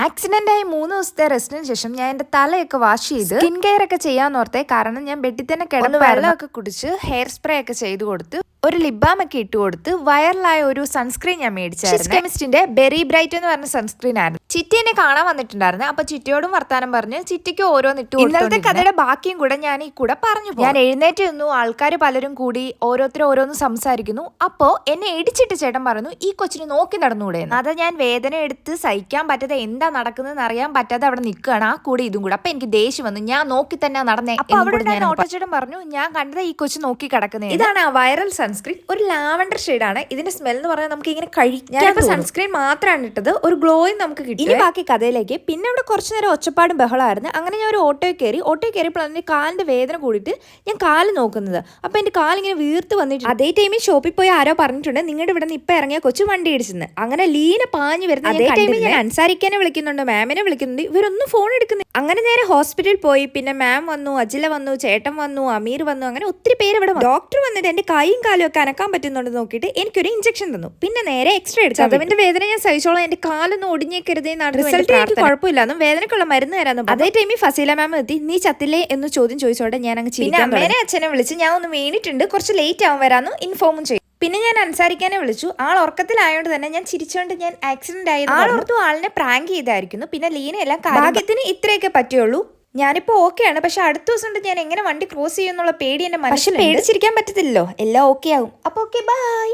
Accident ആയി 3 ദിവസത്തെ റെസ്റ്റിന് ശേഷം ഞാൻ എന്റെ തലയൊക്കെ വാഷ് ചെയ്ത് സ്കിൻ കെയർ ഒക്കെ ചെയ്യാന്നോർത്തേ. കാരണം ഞാൻ ബെഡിൽ തന്നെ കിടന്ന് വെള്ളമൊക്കെ കുടിച്ച് ഹെയർ സ്പ്രേ ഒക്കെ ചെയ്ത് കൊടുത്ത് ഒരു ലിപ് ബാം ഒക്കെ ഇട്ട് കൊടുത്ത് വൈറലായ ഒരു സൺസ്ക്രീൻ ഞാൻ മേടിച്ചായിരുന്നു. കെമിസ്റ്റിന്റെ ബെറി ബ്രൈറ്റ് എന്ന് പറഞ്ഞ സൺസ്ക്രീൻ ആയിരുന്നു. ചിറ്റി എന്നെ കാണാൻ വന്നിട്ടുണ്ടായിരുന്നു. അപ്പൊ ചിറ്റിയോടും വർത്താനം പറഞ്ഞ് ചിറ്റിക്ക് ഓരോന്നിട്ട് ഇന്നലത്തെ കഥയുടെ ബാക്കിയും കൂടെ ഞാൻ ഈ കൂടെ പറഞ്ഞു. ഞാൻ എഴുന്നേറ്റ് നിന്നു. ആൾക്കാർ പലരും കൂടി ഓരോന്ന് സംസാരിക്കുന്നു. അപ്പോ എന്നെ ഇടിച്ചിട്ട് ചേട്ടൻ പറഞ്ഞു, ഈ കൊച്ചിന് നോക്കി നടന്നുകൂടെ. അത് ഞാൻ വേദന എടുത്ത് സഹിക്കാൻ പറ്റാതെ എന്താ നടക്കുന്നതെന്ന് അറിയാൻ പറ്റാതെ അവിടെ നിൽക്കുകയാണ്. ആ കൂടെ ഇതും കൂടെ. അപ്പൊ എനിക്ക് ദേഷ്യം വന്നു. ഞാൻ നോക്കി തന്നെ നടന്നേ. അപ്പൊ അവിടെ ഞാൻ ഓട്ടോച്ചേട്ടൻ പറഞ്ഞു, ഞാൻ കണ്ടത് ഈ കൊച്ചു നോക്കി കിടക്കുന്നത്. ഇതാണ് ആ വൈറൽ സൺസ്ക്രീൻ. ഒരു ലാവൻഡർ ഷെയ്ഡാണ്. ഇതിന്റെ സ്മെൽ എന്ന് പറഞ്ഞാൽ നമുക്ക് ഇങ്ങനെ കഴിക്കാൻ. സൺസ്ക്രീൻ മാത്രമാണ് ഇട്ടത്. ഒരു ഗ്ലോയും നമുക്ക് കിട്ടി. ഇനി ബാക്കി കഥയിലേക്ക്. പിന്നെ ഇവിടെ കുറച്ചു നേരം ഒച്ചപ്പാടും ബഹളമായിരുന്നു. അങ്ങനെ ഞാൻ ഒരു ഓട്ടോ കയറിയപ്പോൾ എന്റെ കാലിന്റെ വേദന കൂടിയിട്ട് ഞാൻ കാല് നോക്കുന്നത്. അപ്പൊ എന്റെ കാലിങ്ങനെ വീർത്ത് വന്നിട്ട് അതേ ടൈമിൽ ഷോപ്പിൽ പോയി ആരോ പറഞ്ഞിട്ടുണ്ട്, നിങ്ങളുടെ ഇവിടെ നിന്ന് ഇപ്പൊ ഇറങ്ങിയ കൊച്ചു വണ്ടി ഇടിച്ചെന്ന്. അങ്ങനെ ലീന പാഞ്ഞു വരുന്നത്. അതേ ടൈമിൽ ഞാൻ അൻസാരിക്കാനെ വിളിക്കുന്നുണ്ട്, മാമിനെ വിളിക്കുന്നുണ്ട്. ഇവരൊന്നും ഫോൺ എടുക്കുന്നില്ല. അങ്ങനെ നേരെ ഹോസ്പിറ്റലിൽ പോയി. പിന്നെ മാം വന്നു, അജില വന്നു, ചേട്ടൻ വന്നു, അമീർ വന്നു. അങ്ങനെ ഒത്തിരി പേര് ഇവിടെ വന്നു. ഡോക്ടർ വന്നിട്ട് എന്റെ കൈയും കാലും ഒക്കെ അനക്കാൻ പറ്റുന്നുണ്ട് നോക്കിയിട്ട് എനിക്കൊരു ഇഞ്ചക്ഷൻ തന്നു. പിന്നെ നേരെ എക്സ്റേ എടുത്തു. ചതവിന്റെ വേദന ഞാൻ സഹിച്ചോളാം, എന്റെ കാലൊന്നും ഒടിഞ്ഞേക്കരുതേന്നാണ് റിസൾട്ട്. എനിക്ക് കുഴപ്പമില്ലാന്നും വേദനക്കുള്ള മരുന്ന് തരാനും. അതേ ടൈമിൽ ഫസീല മാം എത്തി. നീ ചത്തില്ലേ എന്ന് ചോദ്യം ചോദിച്ചോടെ ഞാൻ അങ്ങ് ചിരിക്കാൻ. അമ്മേനെ അച്ഛനെ വിളിച്ച് ഞാൻ ഒന്ന് വീണിട്ടുണ്ട്, കുറച്ച് ലേറ്റ് ആവാൻ വരാമെന്ന് ഇൻഫോമും ചെയ്തു. പിന്നെ ഞാൻ അൻസാരിക്കാനെ വിളിച്ചു. ആൾ ഉറക്കത്തിലായോണ്ട് തന്നെ ഞാൻ ചിരിച്ചോണ്ട് ഞാൻ ആക്സിഡന്റ് ആയത് ആളോർത്തു ആളിനെ പ്രാങ്ക് ചെയ്തായിരിക്കുന്നു. പിന്നെ ലീനയെല്ലാം ഭാഗ്യത്തിന് ഇത്രയൊക്കെ പറ്റുള്ളൂ. ഞാനിപ്പോ ഓക്കെയാണ്. പക്ഷെ അടുത്ത ദിവസം കൊണ്ട് ഞാൻ എങ്ങനെ വണ്ടി ക്രോസ് ചെയ്യുന്നുള്ള പേടി എന്റെ മനസ്സിൽ. പേടിച്ചിരിക്കാൻ പറ്റത്തില്ലല്ലോ. എല്ലാം ഓക്കെ ആകും. അപ്പൊ ഓക്കെ, ബൈ.